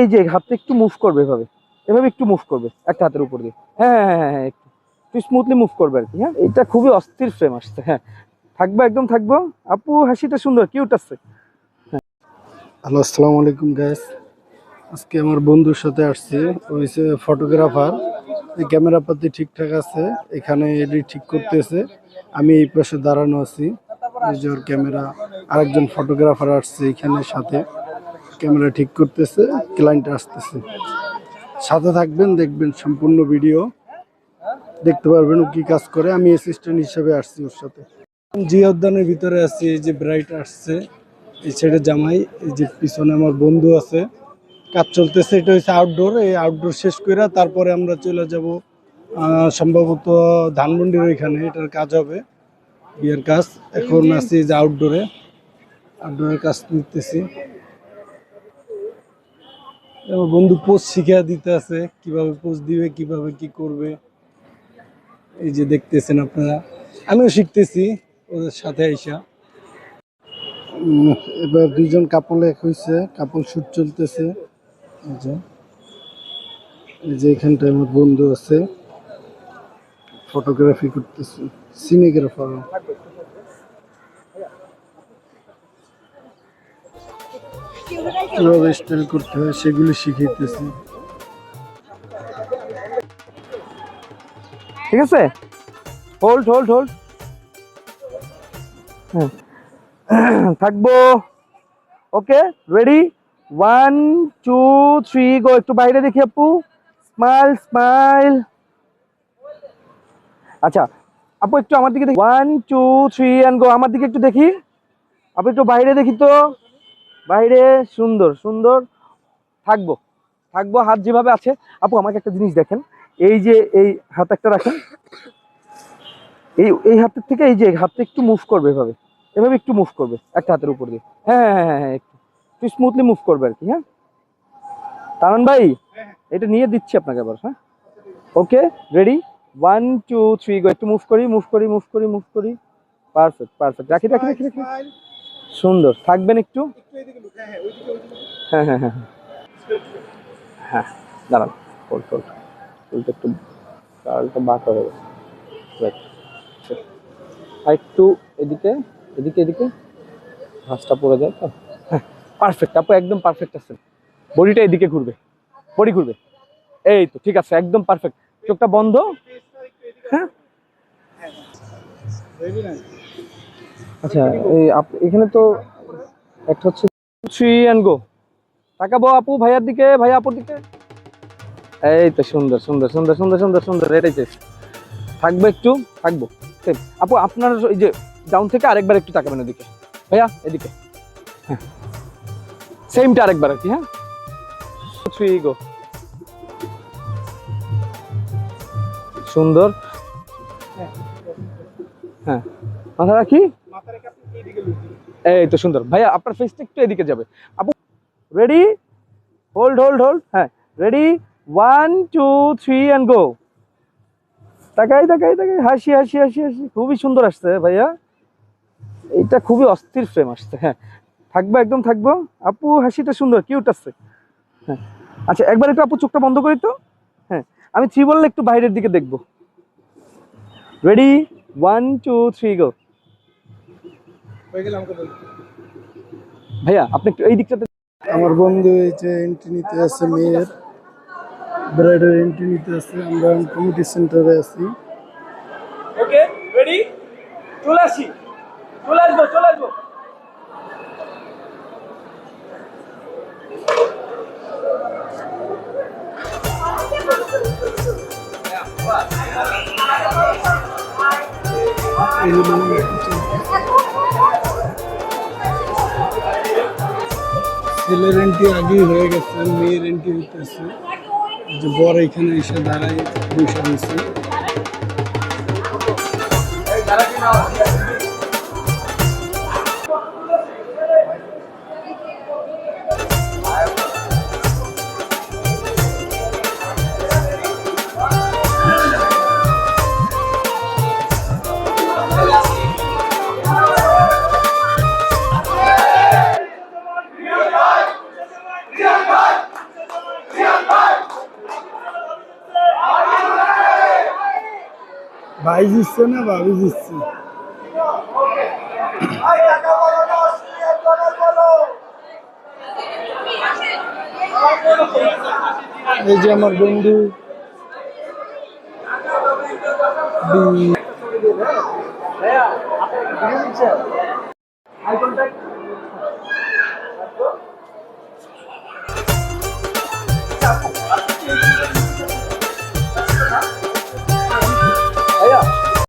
এই যে হাতটা একটু মুভ করবে, এভাবে এভাবে একটু মুভ করবে একটা হাতের উপর দিয়ে। হ্যাঁ হ্যাঁ হ্যাঁ হ্যাঁ, একটু স্মুথলি মুভ করবে আর কি। হ্যাঁ, এটা খুবই অস্থির ফ্রেম আসছে। হ্যাঁ, থাকবো একদম থাকবো। আপু হাসিটা সুন্দর, কিউট আছে। হ্যালো, আসসালামু আলাইকুম গাইস। আজকে আমার বন্ধুর সাথে আসছি, হইছে ফটোগ্রাফার। এই ক্যামেরা পাতি ঠিকঠাক আছে, এখানে এডিট ঠিক করতেছে। আমি এই পাশে দাঁড়ানো আছি, এই যে ওর ক্যামেরা। আরেকজন ফটোগ্রাফার আসছে এখানে সাথে, ক্যামেরা ঠিক করতেছে, ক্লায়েন্ট আসতেছে। সাথে থাকবেন, দেখবেন সম্পূর্ণ ভিডিও দেখতে পারবেন ও কি কাজ করে। আমি অ্যাসিস্ট্যান্ট হিসেবে আসছি ওর সাথে। জিয়া উদ্যানের ভিতরে আছি, এই যে ব্রাইট আসছে, এই সাইডে জামাই, এই যে পিছনে আমার বন্ধু আছে। কাজ চলতেছে, এটা হচ্ছে আউটডোর। এই আউটডোর শেষ করে তারপরে আমরা চলে যাব সম্ভবত ধানমন্ডির ওইখানে, এটার কাজ হবে, বিয়ের কাজ। এখন আছি যে আউটডোরে, আউটডোরের কাজ নিতেছি। আমার বন্ধু পোজ শিখা দিতে আছে, কিভাবে পোজ দিবে, কিভাবে কি করবে, এই যে দেখতেছেন আপনারা। আমিও শিখতেছি ওদের সাথে আইসা। এবার দুইজন কাপল এক হয়েছে, কাপল শুট চলতেছে। এই যে এখানটায় আমার বন্ধু আছে, ফটোগ্রাফি করতেছে, সিনেগ্রাফার। কিভাবে স্টাইল করতে হয় সেগুলি শিখাইতেছি। ঠিক আছে, হোল্ড হোল্ড হোল্ড। হ্যাঁ, থাকবো। ওকে, রেডি, 1 2 3 গো। একটু বাইরে দেখি আপু, স্মাইল স্মাইল। আচ্ছা আপু একটু আমার দিকে দেখি, 1 2 3 এন্ড গো। আমার দিকে একটু দেখি আপু, একটু বাইরে দেখি তো, বাইরে। সুন্দর সুন্দর, থাকবো থাকবো। হাত যেভাবে আছে আপু, আমাকে একটা জিনিস দেখেন, এই যে এই হাত একটা রাখেন, এই এই হাতের থেকে এই যে হাতটা একটু মুভ করবে, এভাবে এভাবে একটু মুভ করবে একটা হাতের উপর দিয়ে। হ্যাঁ হ্যাঁ হ্যাঁ হ্যাঁ, একটু স্মুথলি মুভ করবে আর কি। হ্যাঁ, তারান ভাই এটা নিয়ে দিচ্ছি আপনাকে আবার। হ্যাঁ, ওকে, রেডি, 1 2 3 গো। একটু মুভ করি মুভ করি মুভ করি মুভ করি। পারফেক্ট পারফেক্ট, রাখি রাখি রাখি রাখি। সুন্দর, থাকবেন একটু। হ্যাঁ হ্যাঁ হ্যাঁ হ্যাঁ, দাঁড়ান, হোল্ড হোল্ড। চুলটা একটু, কালটা বাঁকা হয়ে গেছে। আর একটু এদিকে এদিকে এদিকে, ভাঁজটা পড়ে যায় তো। হ্যাঁ, পারফেক্ট আপু, একদম পারফেক্ট আছে। বডিটা এদিকে ঘুরবে, বডি ঘুরবে। এই তো ঠিক আছে, একদম পারফেক্ট। চোখটা বন্ধ। হ্যাঁ, আচ্ছা এই এখানে তো একটা হচ্ছে 3 এন্ড গো। তাকাবো আপু ভাইয়ার দিকে, ভাইয়া আপুর দিকে। এই তো সুন্দর সুন্দর সুন্দর সুন্দর সুন্দর সুন্দর, এটাই চাই। থাকবো একটু, থাকবো। আপু আপনার এই যে ডাউন থেকে আরেকবার একটু তাকাবেন এদিকে, ভাইয়া এদিকে। হ্যাঁ, সেমটা আরেকবার আর কি। হ্যাঁ, 3 গো। সুন্দর। হ্যাঁ, মাথা রাখি। এই তো সুন্দর ভাইয়া, আপনার ফেসটা একটু এদিকে যাবে আপু। Ready, hold hold hold. হ্যাঁ, রেডি, 1 2 3 এন্ড গো। তাকাই তাকাই তাকাই, হাসি হাসি হাসি হাসি। খুবই সুন্দর আসছে ভাইয়া, এটা খুবই অস্থির ফ্রেম আসছে। হ্যাঁ, থাকবো একদম থাকবো। আপু হাসিটা সুন্দর, কিউট আছে। হ্যাঁ, আচ্ছা একবার একটু আপু চোখটা বন্ধ করি তো। হ্যাঁ, আমি 3 বললে একটু বাইরের দিকে দেখবো। রেডি, 1 2 3 গো। ভাইয়া আপনি একটু এই দিকটাতে। আমার বন্ধু এই যে এন্ট্রি নিতে আছে, মেয়ের ব্রাইডের এন্ট্রি নিতে আছে। আমরা কমিটি সেন্টারে আছি। ওকে, রেডি, চলে আসি, চলে আসবো চলে আসবো। ছেলের এন্ট্রি আগেই হয়ে গেছে, মেয়ের এন্ট্রি হইতেছে। যে বর এখানে এসে দাঁড়াই বসে রয়েছে। ভাই জিতছে না ভাবি জিতছে? এই যে আমার বন্ধু আই কন্টাক্ট